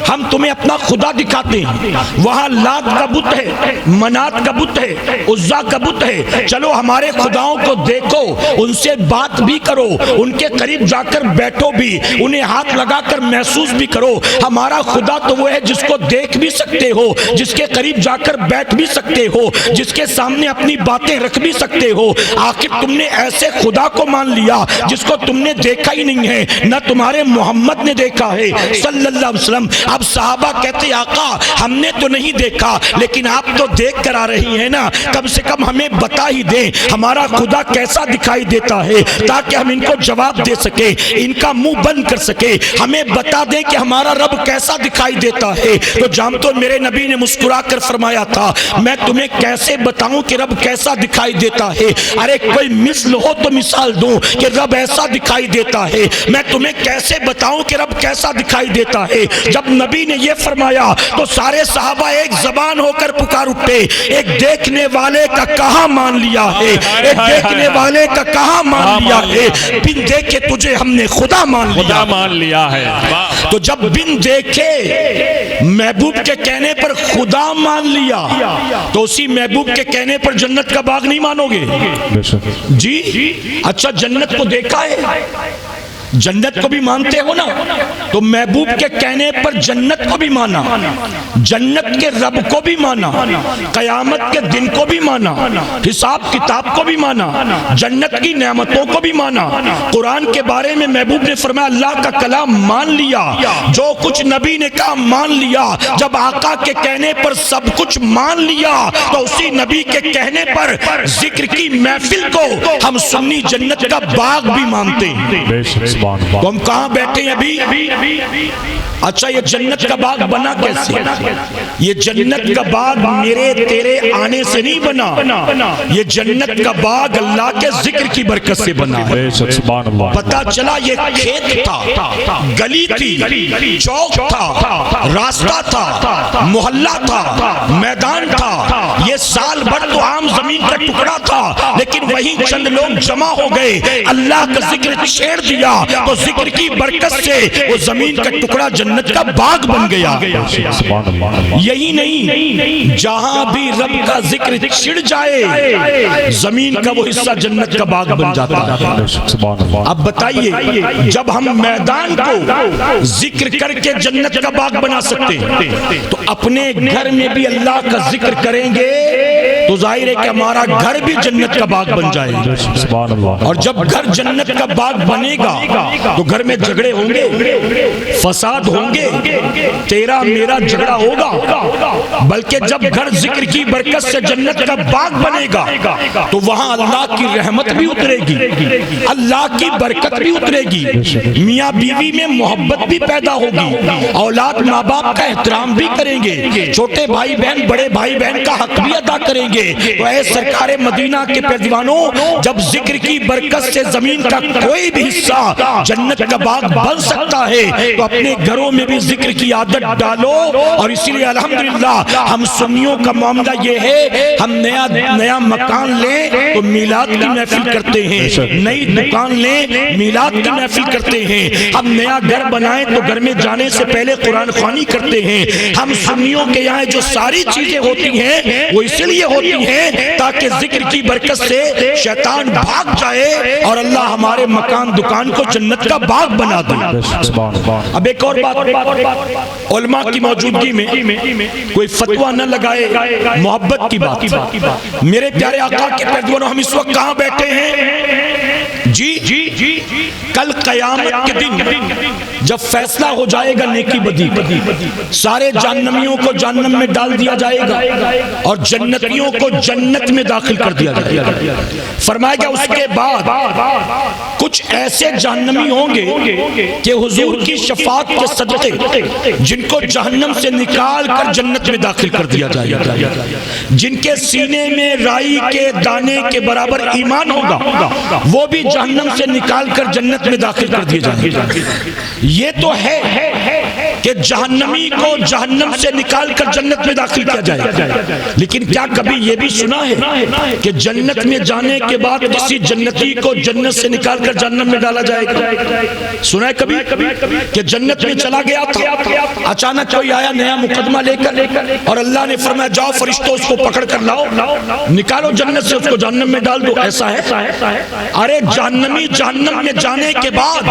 ہم تمہیں اپنا خدا دکھاتے ہیں۔ وہاں لات کا بت ہے، منات کا بت ہے، عزا کا بت ہے، چلو ہمارے خداؤں کو دیکھو، ان سے بات بھی کرو، ان کے قریب جا کر بیٹھو بھی، انہیں ہاتھ لگا کر محسوس بھی کرو۔ ہمارا خدا تو وہ ہے جس کو دیکھ بھی سکتے ہو، جس کے قریب جا کر بیٹھ بھی سکتے ہو، جس کے سامنے اپنی باتیں رکھ بھی سکتے ہو۔ آخر تم نے ایسے خدا کو مان لیا جس کو تم نے دیکھا ہی نہیں ہے، نہ تمہارے محمد نے دیکھا ہے صلی اللہ علیہ وسلم۔ اب صحابہ کہتے آقا ہم نے تو نہیں دیکھا، لیکن آپ تو دیکھ کر آ رہی ہیں نا، کم سے کم ہمیں بتا ہی دیں ہمارا خدا کیسا دکھائی دیتا ہے، تاکہ ہم ان کو جواب دے سکیں، ان کا منہ بند کر سکیں۔ ہمیں بتا دیں کہ ہمارا رب کیسا دکھائی دیتا ہے۔ تو جانتے ہو میرے نبی نے مسکرا کر فرمایا تھا میں تمہیں کیسے بتاؤں کہ رب کیسا دکھائی دیتا ہے؟ ارے کوئی مثل ہو تو مثال دوں کہ رب ایسا دکھائی دیتا ہے۔ میں تمہیں کیسے بتاؤں کہ رب کیسا دکھائی دیتا ہے؟ جب نبی نے یہ فرمایا تو سارے صحابہ ایک زبان ہو کر پکار اٹھے، ایک دیکھنے والے کا کہاں مان لیا ہے، ایک دیکھنے والے کا کہاں مان لیا ہے، بن دیکھے تجھے ہم نے خدا مان لیا ہے۔ تو جب بن دیکھے محبوب کے کہنے پر خدا مان لیا، تو اسی محبوب کے کہنے پر جنت کا باغ نہیں مانو گے؟ جی اچھا جنت کو دیکھا ہے، جنت کو بھی مانتے ہو نا، تو محبوب کے کہنے پر جنت کو بھی مانا، جنت کے رب کو بھی مانا، قیامت کے دن کو بھی مانا، حساب کتاب کو بھی مانا، جنت کی نعمتوں کو بھی مانا۔ قرآن کے بارے میں محبوب نے فرمایا اللہ کا کلام مان لیا، جو کچھ نبی نے کہا مان لیا۔ جب آقا کے کہنے پر سب کچھ مان لیا تو اسی نبی کے کہنے پر ذکر کی محفل کو ہم سنی جنت کا باغ بھی مانتے ہیں۔ تو ہم کہاں بیٹھے ہیں ابھی؟ اچھا یہ جنت کا باغ بنا کیسے؟ یہ جنت کا باغ میرے تیرے آنے سے نہیں بنا، یہ جنت کا باغ اللہ کے ذکر کی برکت سے بنا ہے۔ پتا چلا یہ کھیت تھا، گلی تھی، چوک تھا، راستہ تھا، محلہ تھا، میدان تھا، یہ سال بھر تو عام زمین کا ٹکڑا تھا، لیکن وہیں چند لوگ جمع ہو گئے، اللہ کا ذکر چھیڑ دیا تو ذکر کی برکت سے وہ زمین کا ٹکڑا جنت کا باغ بن گیا۔ یہی نہیں، جہاں بھی رب کا ذکر چھڑ جائے زمین کا وہ حصہ جنت کا باغ بن جاتا ہے۔ اب بتائیے جب ہم میدان کو ذکر کر کے جنت کا باغ بنا سکتے ہیں تو اپنے گھر میں بھی اللہ کا ذکر کریں گے تو ظاہر ہے کہ ہمارا گھر بھی جنت کا باغ بن جائے گا۔ اور جب گھر جنت کا باغ بنے گا تو گھر میں جھگڑے ہوں گے، فساد ہوں گے، تیرا میرا جھگڑا ہوگا، بلکہ جب گھر ذکر کی برکت سے جنت کا باغ بنے گا تو وہاں اللہ کی رحمت بھی اترے گی، اللہ کی برکت بھی اترے گی، میاں بیوی میں محبت بھی پیدا ہوگی، اولاد ماں باپ کا احترام بھی کریں گے، چھوٹے بھائی بہن بڑے بھائی بہن کا حق بھی ادا کریں گے۔ تو اے سرکار مدینہ کے پیروانوں، جب ذکر کی برکت سے زمین کا کوئی بھی حصہ جنت کا باغ بن سکتا ہے تو اپنے گھروں میں بھی ذکر کی عادت ڈالو۔ اور اسی لیے الحمدللہ ہم سنیوں کا معاملہ یہ ہے، ہم نیا مکان لیں تو میلاد کی محفل کرتے ہیں، نئی دکان لیں میلاد کی محفل کرتے ہیں، ہم نیا گھر بنائیں تو گھر میں جانے سے پہلے قرآن خوانی کرتے ہیں۔ ہم سنیوں کے یہاں جو ساری چیزیں ہوتی ہیں وہ اس لیے ہوتی ہیں تاکہ ذکر کی برکت سے شیطان بھاگ جائے اور اللہ ہمارے مکان دکان کو جنت کا باغ بنا دے۔ اب ایک اور بات، علماء کی موجودگی میں کوئی فتویٰ نہ لگائے، محبت کی بات۔ میرے پیارے آقا کے پیروانوں، ہم اس وقت کہاں بیٹھے ہیں؟ جی کل قیامت کے دن جب فیصلہ ہو جائے گا نیکی بدی، سارے جہنمیوں کو جہنم میں ڈال دیا جائے گا اور جنتیوں کو جنت میں داخل کر دیا جائے گا۔ فرمایا گیا اس کے بعد کچھ ایسے جہنمی ہوں گے کہ حضور کی شفاعت کے صدقے جن کو جہنم سے نکال کر جنت میں داخل کر دیا جائے گا، جن کے سینے میں رائی کے دانے کے برابر ایمان ہوگا وہ بھی جہنم سے نکال کر جنت میں داخل کر دیے جائیں گے۔ یہ تو ہے کہ جہنمی کو جہنم سے نکال کر جنت میں داخل کیا جائے، لیکن کیا کبھی یہ بھی سنا ہے کہ جنت میں جانے کے بعد کسی جنتی کو جنت سے نکال کر جہنم میں ڈالا جائے گا؟ سنا ہے کبھی کہ جنت میں چلا گیا تھا، اچانک کوئی آیا نیا مقدمہ لے کر اور اللہ نے فرمایا جاؤ فرشتوں اس کو پکڑ کر لاؤ، نکالو جنت سے، اس کو جہنم میں ڈال دو؟ ایسا ہے؟ ارے جہنمی جہنم میں جانے کے بعد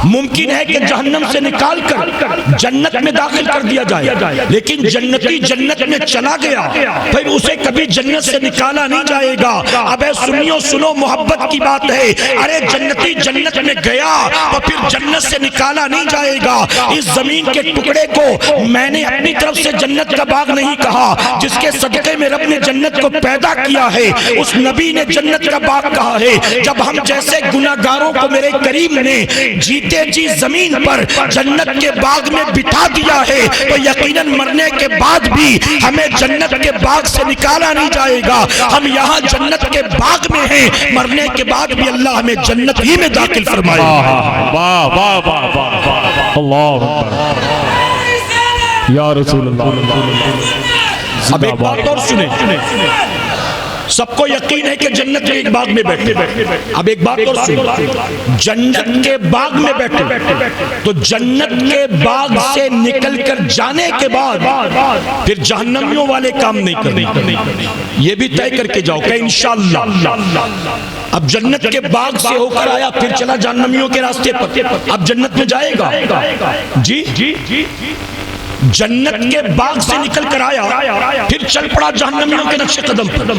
ممکن ہے کہ جہنم سے نکال کر جنت میں داخل کر دیا جائے، لیکن جنتی جنت میں چلا گیا پھر اسے کبھی جنت سے نکالا نہیں جائے گا۔ اب اے سنیو سنو، محبت کی بات ہے، ارے جنتی جنت میں گیا تو پھر جنت سے نکالا نہیں جائے گا۔ اس زمین کے ٹکڑے کو میں نے اپنی طرف سے جنت کا باغ نہیں کہا، جس کے صدقے میں رب نے جنت کو پیدا کیا ہے اس نبی نے جنت کا باغ کہا ہے۔ جب ہم جیسے گناہگاروں کو میرے کریم نے جیتے جی زمین پر جنت کے باغ میں بٹھا دیا ہے تو یقیناً مرنے کے بعد بھی ہمیں جنت کے باغ سے نکالا نہیں جائے گا۔ ہم یہاں جنت کے باغ میں ہیں، مرنے کے بعد بھی اللہ ہمیں جنت ہی میں داخل فرمائے۔ واہ واہ واہ واہ، اللہ اکبر یا رسول اللہ۔ اب ایک بات اور سنیں، سب کو یقین ہے کہ جنت کے ایک باغ میں بیٹھے، اب ایک بات اور سنیں، جنت کے باغ میں بیٹھے تو جنت کے باغ سے نکل کر جانے کے بعد پھر جہنمیوں والے کام نہیں کرنے، یہ بھی طے کر کے جاؤ کہ انشاءاللہ اب جنت کے باغ سے ہو کر آیا پھر چلا جہنمیوں کے راستے پر، اب جنت میں جائے گا؟ جی جنت کے باغ سے نکل کر آیا پھر چل پڑا جہنمیوں کے نقش قدم پر،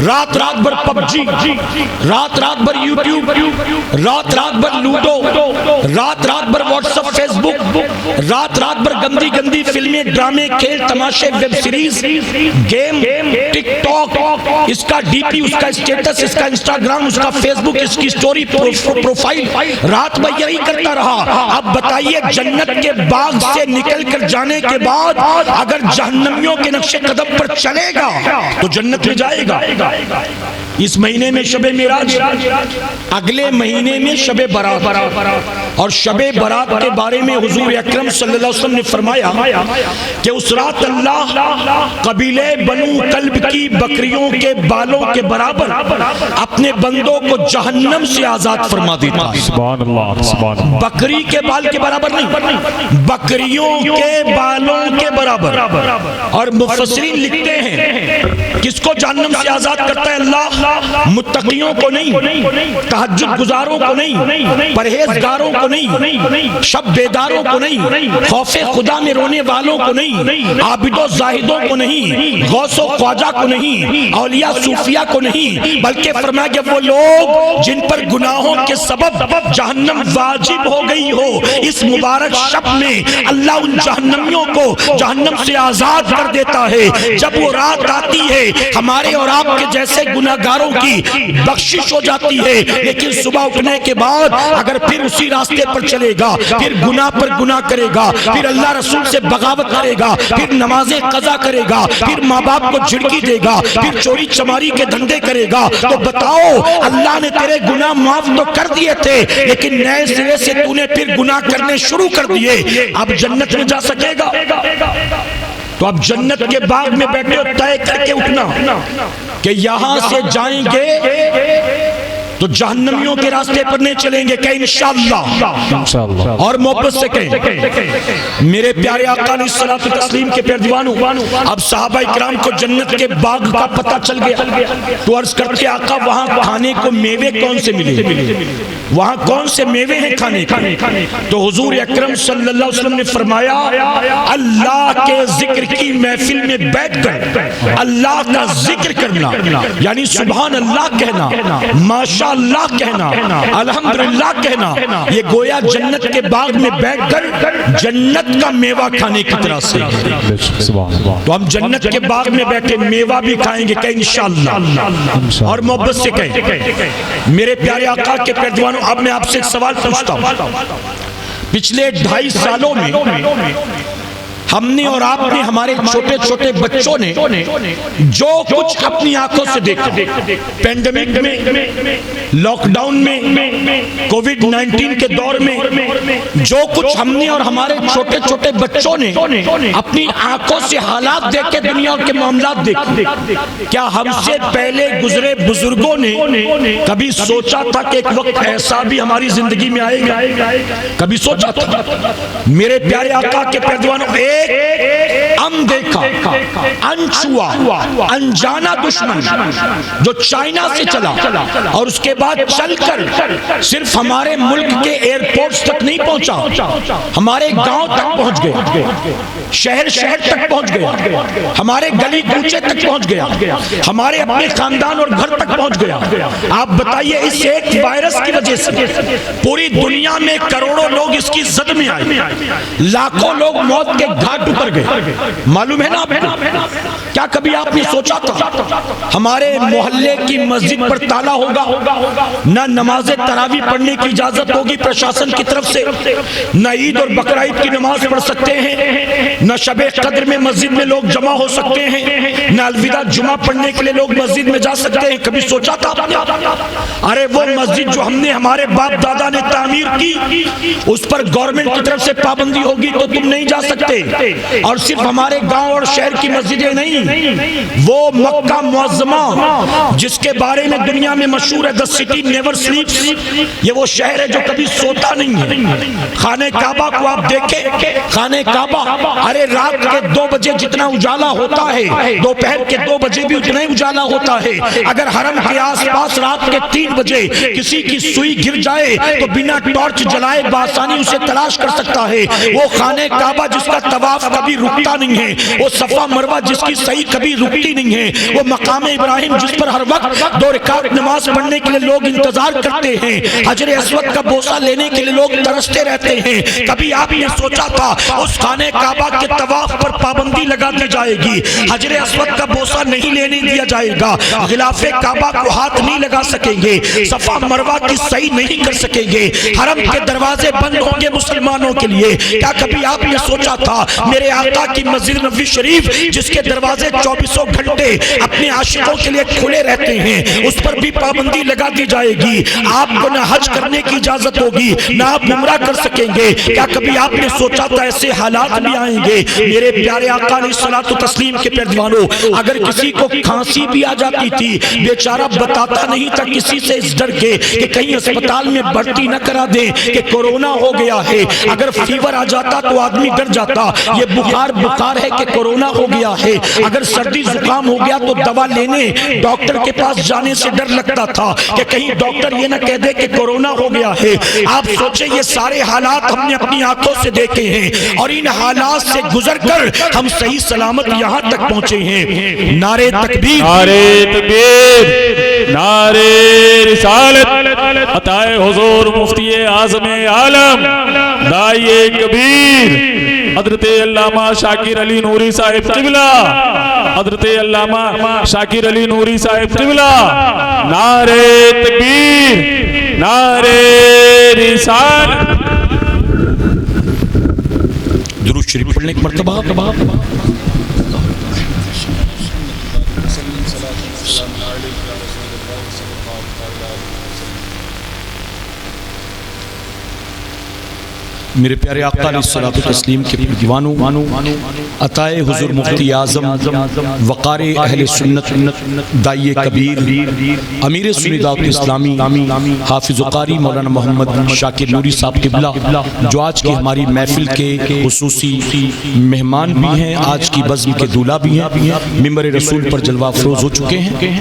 رات بھر پب جی، رات بھر یوٹیوب، رات بھر لوڈو، رات بھر واٹس ایپ فیس بک، رات بھر گندی فلمیں ڈرامے کھیل تماشے ویب سیریز گیم ٹک ٹاک، اس کا ڈی پی، اس کا اسٹیٹس، اس کا انسٹاگرام، اس کا فیس بک، اس کی سٹوری پروفائل، رات بھر یہی کرتا رہا۔ اب بتائیے جنت کے باغ سے نکل کر جانے کے بعد اگر جہنمیوں کے نقش قدم پر چلے گا تو جنت میں جائے گا۔ اس مہینے میں شب معراج، اگلے مہینے میں شب برات، اور شب برات کے بارے میں حضور اکرم صلی اللہ علیہ وسلم نے فرمایا کہ اس رات اللہ قبیلے بنو کلب کی بکریوں کے بالوں کے برابر اپنے بندوں کو جہنم سے آزاد فرما دیتا ہے۔ سبحان اللہ، سبحان اللہ۔ بکری کے بال کے برابر نہیں، بکریوں کے بالوں کے برابر۔ اور مفسرین لکھتے ہیں کس کو جہنم سے آزاد کرتا ہے اللہ؟ متقیوں کو نہیں، تہجد گزاروں کو نہیں، پرہیزگاروں کو نہیں، شب بیداروں کو نہیں، خوف خدا میں رونے والوں کو نہیں، عابد و زاہدوں کو نہیں، غوث و خواجہ کو نہیں، اولیاء صوفیاء کو نہیں، بلکہ فرمایا کہ وہ لوگ جن پر گناہوں کے سبب جہنم واجب ہو گئی ہو، اس مبارک شب میں اللہ ان جہنمیوں کو جہنم سے آزاد کر دیتا ہے۔ جب وہ رات آتی ہے ہمارے اور آپ کے جیسے گناہگاروں کی بخشش ہو جاتی ہے، لیکن صبح اٹھنے کے بعد اگر پھر اسی راستے پر چلے گا، پھر گناہ پر گناہ کرے گا، پھر اللہ رسول سے بغاوت کرے گا، پھر نمازیں قضا کرے گا، پھر ماں باپ کو جھڑکی دے گا، پھر چوری چماری کے دھندے کرے گا، تو بتاؤ اللہ نے تیرے گناہ معاف تو کر دیے تھے لیکن نئے سرے سے تو نے پھر گناہ کرنے شروع کر دیے، اب جنت میں جا سکے گا؟ تو اب جنت کے باغ میں بیٹھے ہو، طے کر کے اٹھنا کہ یہاں سے جائیں گے تو جہنمیوں کے راستے پر نہیں چلیں گے، کہ انشاءاللہ، اور محبت سے کہیں میرے پیارے آقا علیہ الصلوۃ والتسلیم کے پیروانوں، اب صحابہ کرام کو جنت کے باغ کا پتہ چل گیا تو عرض کرتے آقا وہاں کھانے کو میوے کون سے ملے، وہاں کون سے میوے ہیں کھانے کے؟ تو حضور اکرم صلی اللہ علیہ وسلم نے فرمایا اللہ کے ذکر کی محفل میں بیٹھ کر اللہ کا ذکر کرنا، یعنی سبحان اللہ کہنا، ماشاء انشاءاللہ کہنا، الحمدللہ کہنا، یہ گویا جنت کے باغ میں بیٹھ کر جنت کا میوہ کھانے کی طرح سے۔ تو ہم جنت کے باغ میں بیٹھے میوہ بھی کھائیں گے کہ انشاءاللہ، اور محبت سے کہیں میرے پیارے آقا کے پیروانوں، اب میں آپ سے ایک سوال پوچھتا ہوں، پچھلے 2.5 سالوں میں ہم نے اور آپ نے، ہمارے چھوٹے چھوٹے بچوں نے جو کچھ اپنی آنکھوں سے دیکھا، پینڈیمک میں، لاک ڈاؤن میں، کووڈ 19 کے دور میں، جو کچھ ہم نے اور ہمارے چھوٹے چھوٹے بچوں نے اپنی آنکھوں سے حالات دیکھے، دنیا کے معاملات دیکھے، کیا ہم سے پہلے گزرے بزرگوں نے کبھی سوچا تھا کہ ایک وقت ایسا بھی ہماری زندگی میں آئے گا؟ کبھی سوچا تھا؟ میرے پیارے آقا کے پیروانوں، ہم دیکھا انچوا انجانا دشمن جو چائنا سے چلا اور اس کے بعد چل کر صرف ہمارے ملک کے ایئرپورٹس تک نہیں پہنچا، ہمارے گاؤں تک پہنچ گیا، شہر تک پہنچ گیا، ہمارے گلی کوچے تک پہنچ گیا، ہمارے اپنے خاندان اور گھر تک پہنچ گیا۔ آپ بتائیے اس ایک وائرس کی وجہ سے پوری دنیا میں کروڑوں لوگ اس کی زد میں آئے، لاکھوں لوگ موت کے گھاٹ اتر گئے، معلوم ہے نا آپ کو؟ کیا کبھی آپ نے سوچا تھا ہمارے محلے کی مسجد پر تالا ہوگا، نہ نماز تراویح پڑھنے کی اجازت ہوگی پرشاسن کی طرف سے، نہ عید اور بقرہ عید کی نماز پڑھ سکتے ہیں، نہ شب قدر میں مسجد میں لوگ جمع ہو سکتے ہیں، نہ الوداع جمعہ پڑھنے کے لیے لوگ مسجد میں جا سکتے ہیں؟ کبھی سوچا تھا؟ ارے وہ مسجد جو ہم نے ہمارے باپ دادا نے تعمیر کی، اس پر گورنمنٹ کی طرف سے پابندی ہوگی تو تم نہیں جا سکتے۔ اور صرف ہمارے گاؤں اور شہر کی مسجدیں نہیں، وہ مکہ معظمہ جس کے بارے میں دنیا میں مشہور ہے، the city never sleeps، یہ وہ شہر ہے جو کبھی سوتا نہیں ہے۔ خانہ کعبہ کو آپ دیکھیں، خانہ کعبہ، ارے رات کے 2 بجے جتنا اجالا ہوتا ہے، دوپہر کے 2 بجے بھی اتنا ہی اجالا ہوتا ہے۔ اگر حرم کے آس پاس رات کے 3 بجے کسی کی سوئی گر جائے تو بنا ٹارچ جلائے بآسانی اسے تلاش کر سکتا ہے۔ وہ خانہ کعبہ جس کا طواف کبھی رکتا نہیں ہے، وہ صفا مروہ جس کی صحیح کبھی رکتی نہیں ہے، وہ مقام ابراہیم جس پر ہر وقت 2 رکعت نماز پڑھنے کے لیے لوگ انتظار کرتے ہیں، حجر اسود کا بوسہ لینے کے لیے لوگ ترستے رہتے ہیں۔ کبھی آپ نے سوچا تھا اس خانہ کعبہ کے طواف پر پابندی لگا دی جائے گی، حجر اسود کا بوسہ نہیں لینے دیا جائے گا، غلاف کعبہ کو ہاتھ نہیں لگا سکیں گے، صفا مروہ کی صحیح نہیں کر سکیں گے، حرم کے دروازے بند ہوں گے مسلمانوں کے لیے؟ کیا کبھی آپ نے سوچا تھا میرے آقا کی مسجد نبوی شریف جس کے دروازے 24 گھنٹے اپنے عاشقوں کے لیے کھلے رہتے ہیں، اس پر بھی پابندی لگا دی جائے گی؟ آپ کو نہ حج کرنے کی اجازت ہوگی، نہ آپ عمرہ کر سکیں گے۔ کیا کبھی آپ نے سوچا تھا ایسے حالات بھی آئیں گے؟ میرے پیارے آقا علیہ الصلوۃ والتسلیم کے پیروانوں، اگر کسی کو کھانسی بھی آ جاتی تھی، بیچارہ بتاتا نہیں تھا کسی سے اس ڈر کے کہ کہیں اسپتال میں بھرتی نہ کرا دیں کہ کورونا ہو گیا ہے۔ اگر فیور آ جاتا تو آدمی ڈر جاتا، یہ بخار ہے کہ کورونا ہو گیا ہے۔ اگر سردی زکام ہو گیا تو دوا لینے ڈاکٹر کے پاس جانے سے ڈر لگتا تھا کہ کہیں ڈاکٹر یہ نہ کہہ دے کہ کورونا ہو گیا ہے۔ آپ سوچیں یہ سارے حالات ہم نے اپنی آنکھوں سے دیکھے ہیں، اور ان حالات سے گزر کر ہم صحیح سلامت یہاں تک پہنچے ہیں۔ نعرہ تکبیر، نعرہ تکبیر، نعرہ رسالت، عطائے حضور مفتی اعظم عالم داعیہ کبیر حضرت علامہ شاکر علی نوری صاحب قبلہ، حضرت علامہ شاکر علی نوری صاحب قبلہ، نعرہ تکبیر، نعرہ رسالت۔ درود شریف پڑھنے کی مرتبہ۔ میرے پیارے آقا علیہ الصلوۃ والتسلیم کے دیوانوں، عطائے حضور مفتی اعظم، وقار اہل سنت، داعیہ کبیر، امیر سنیدات اسلامی، حافظ قاری مولانا محمد شاکر نوری صاحب قبلہ، جو آج کی ہماری محفل کے خصوصی مہمان بھی ہیں، آج کی بزم کے دولہ بھی ہیں، ممبر رسول پر جلوہ افروز ہو چکے ہیں۔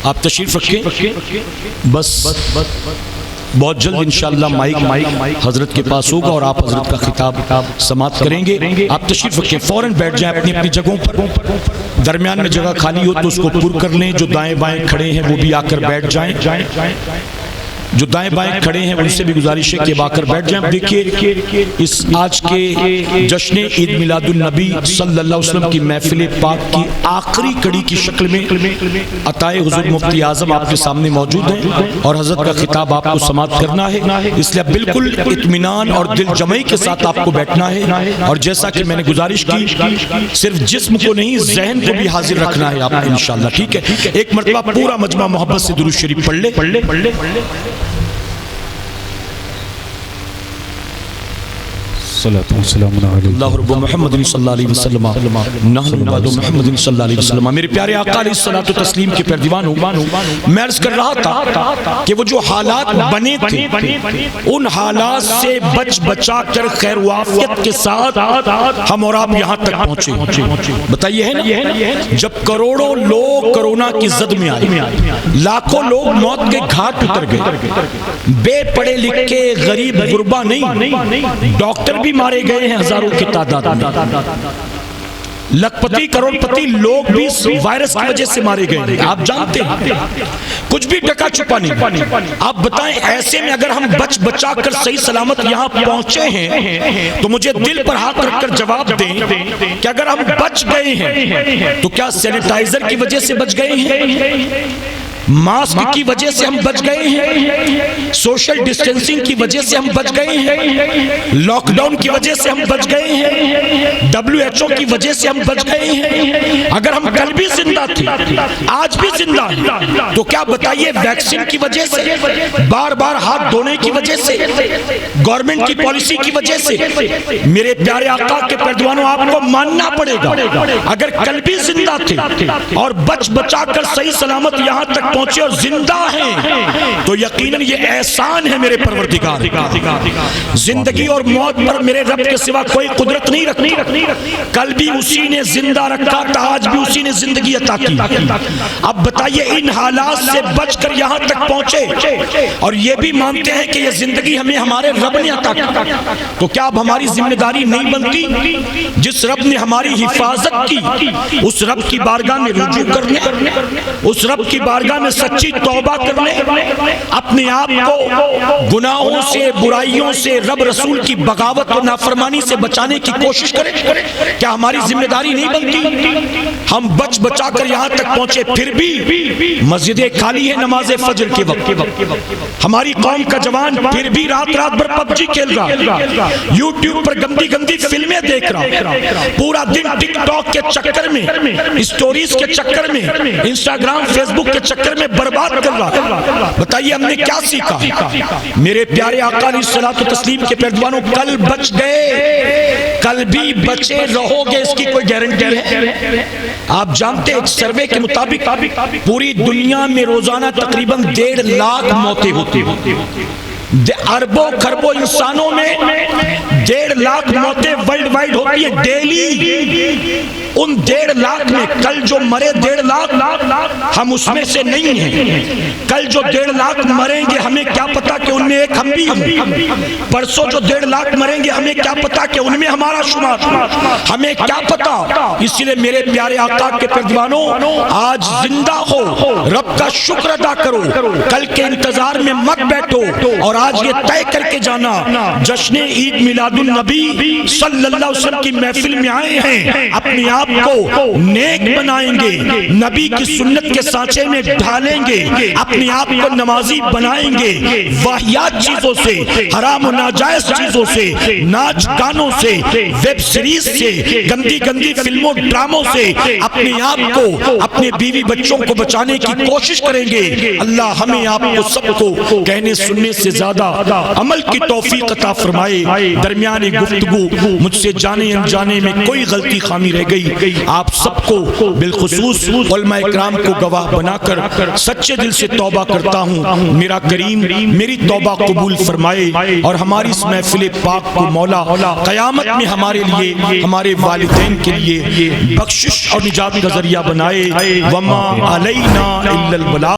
آپ تشریف رکھیں، بس بہت جلد انشاءاللہ مائک حضرت کے پاس ہوگا اور آپ حضرت کا خطاب سماعت کریں گے. آپ تشریف رکھیں, فوراً بیٹھ جائیں اپنی اپنی جگہوں پر. درمیان میں جگہ خالی ہو تو اس کو پر کر لیں. جو دائیں بائیں کھڑے ہیں وہ بھی آ کر بیٹھ جائیں. جو دائیں بائیں کھڑے ہیں ان سے بھی گزارش ہے کہ آ کر بیٹھ جائیں. دیکھیے اس آج کے جشن عید میلاد النبی صلی اللہ علیہ وسلم کی محفل پاک کی آخری کڑی کی شکل میں عطائے حضور مفتی اعظم آپ کے سامنے موجود ہیں اور حضرت کا خطاب آپ کو سماعت کرنا ہے. اس لیے بالکل اطمینان اور دل جمعی کے ساتھ آپ کو بیٹھنا ہے. اور جیسا کہ میں نے گزارش کی, صرف جسم کو نہیں ذہن کو بھی حاضر رکھنا ہے آپ نے انشاءاللہ. ٹھیک ہے, ایک مرتبہ پورا مجمع محبت سے درود شریف پڑھ لے. صلاۃ و سلام علیہ اللہ رب محمد صلی اللہ علیہ وسلم نحن بعد محمد صلی اللہ علیہ وسلم. میرے پیارے آقا علیہ الصلوۃ والتسلیم کے پردیوانوں, میں عرض کر رہا تھا کہ وہ جو حالات بنے تھے ان حالات سے بچ بچا کر خیر و عافیت کے ساتھ ہم اور آپ یہاں تک پہنچے. بتائیے ہے نا, جب کروڑوں لوگ کرونا کی زد میں آئے, لاکھوں لوگ موت کے گھاٹ اتر گئے, بے پڑھے لکھے غریب غربا نہیں, ڈاکٹر بھی مارے گئے ہیں ہزاروں کی تعداد میں, لکھپتی کروڑ پتی لوگ بھی وائرس کی وجہ سے مارے گئے ہیں. آپ جانتے ہیں کچھ بھی ٹکا چھپا نہیں. آپ بتائیں ایسے میں اگر ہم بچ بچا کر صحیح سلامت یہاں پہنچے ہیں تو مجھے دل پر ہاتھ رکھ کر جواب دیں کہ اگر ہم بچ گئے ہیں تو کیا سینیٹائزر کی وجہ سے بچ گئے ہیں, ماسک کی وجہ سے ہم بچ گئے ہیں, سوشل ڈسٹینسنگ کی وجہ سے ہم بچ گئے ہیں, لاک ڈاؤن کی وجہ سے ہم بچ گئے ہیں, WHO کی وجہ سے ہم بچ گئے ہیں. اگر ہم کل بھی زندہ تھے, آج بھی زندہ ہیں, تو کیا بتائیے ویکسین کی وجہ سے, بار بار ہاتھ دھونے کی وجہ سے, گورنمنٹ کی پالیسی کی وجہ سے. میرے پیارے آقا کے پردوانوں, آپ کو ماننا پڑے گا اگر کل بھی زندہ تھے اور بچ بچا کر صحیح سلامت یہاں تک پہنچے اور زندہ ہیں تو یقیناً یہ احسان ہے میرے پروردگار. زندگی اور موت پر میرے رب کے سوا کوئی قدرت نہیں رکھتی. کل بھی اسی نے زندہ رکھا تھا, آج بھی اسی نے زندگی عطا کی. اب بتائیے ان حالات سے بچ کر یہاں تک پہنچے اور یہ بھی مانتے ہیں کہ یہ زندگی ہمیں ہمارے رب نے عطا کی, تو کیا اب ہماری ذمہ داری نہیں بنتی جس رب نے ہماری حفاظت کی اس رب کی بارگاہ میں رجوع کرنے, اس رب کی بارگاہ میں سچی توبہ کرنے, اپنے آپ کو گناہوں سے, برائیوں سے, رب رسول کی بغاوت اور نافرمانی سے بچانے کی کوشش کریں. کیا ہماری ذمہ داری نہیں بنتی؟ ہم بچ بچا کر یہاں تک پہنچے, پھر بھی مسجدیں خالی ہیں نماز فجر کے وقت. ہماری قوم کا جوان پھر بھی رات بھر PUBG کھیل رہا, یوٹیوب پر گندی گندی فلمیں دیکھ رہا, پورا دن ٹک ٹاک کے چکر میں, اسٹوریز کے چکر میں, انسٹاگرام فیس بک کے چکر میں برباد کر رہا. بتائیے ہم نے کیا سیکھا؟ میرے پیارے آقا علیہ الصلوۃ والتسلیم کے پردوانوں, کل بچ گئے, کل بھی بچے رہو گے, اس کی کوئی گارنٹی ہے؟ آپ جانتے ایک سروے کے مطابق پوری دنیا میں روزانہ تقریباً 1.5 لاکھ موتیں ہوتی ہیں. اربوں خربوں انسانوں میں 1.5 لاکھ موتیں ورلڈ وائڈ ہوتی ہیں ڈیلی. ان 1.5 لاکھ میں کل جو مرے 1.5 لاکھ ہم اس میں سے نہیں ہیں. کل جو 1.5 لاکھ مریں گے ہمیں کیا پتا کہ ان میں ایک ہم بھی ہیں. پرسوں جو 1.5 لاکھ مریں گے ہمیں کیا پتا کہ ان میں ہمارا شمار, ہمیں کیا پتا. اس لیے میرے پیارے آقا کے پردوانوں, آج زندہ ہو, رب کا شکر ادا کرو, کل کے انتظار میں مت بیٹھو اور آج یہ طے کر کے جانا جشن عید میلاد النبی صلی اللہ علیہ وسلم کی محفل میں آئے ہیں, اپنے آپ کو نیک بنائیں گے, نبی کی سنت کے سانچے میں ڈھالیں گے, اپنے آپ کو نمازی بنائیں گے, واہیات چیزوں سے, حرام و ناجائز چیزوں سے, ناچ گانوں سے, ویب سیریز سے, گندی گندی فلموں ڈراموں سے اپنے آپ کو, اپنے بیوی بچوں کو بچانے کی کوشش کریں گے. اللہ ہمیں آپ کو سب کو کہنے سننے سے زیادہ عمل کی توفیق عطا فرمائے. درمیان گفتگو مجھ سے جانے انجانے میں کوئی غلطی خامی رہ گئی, آپ سب کو بالخصوص علماء اکرام کو گواہ بنا کر سچے دل سے توبہ کرتا ہوں. میرا کریم میری توبہ قبول فرمائے اور ہماری اس محفل پاک کو مولا قیامت میں ہمارے لیے, ہمارے والدین کے لیے بخشش اور نجات کا ذریعہ بنائے. وما علینا الا البلاغ.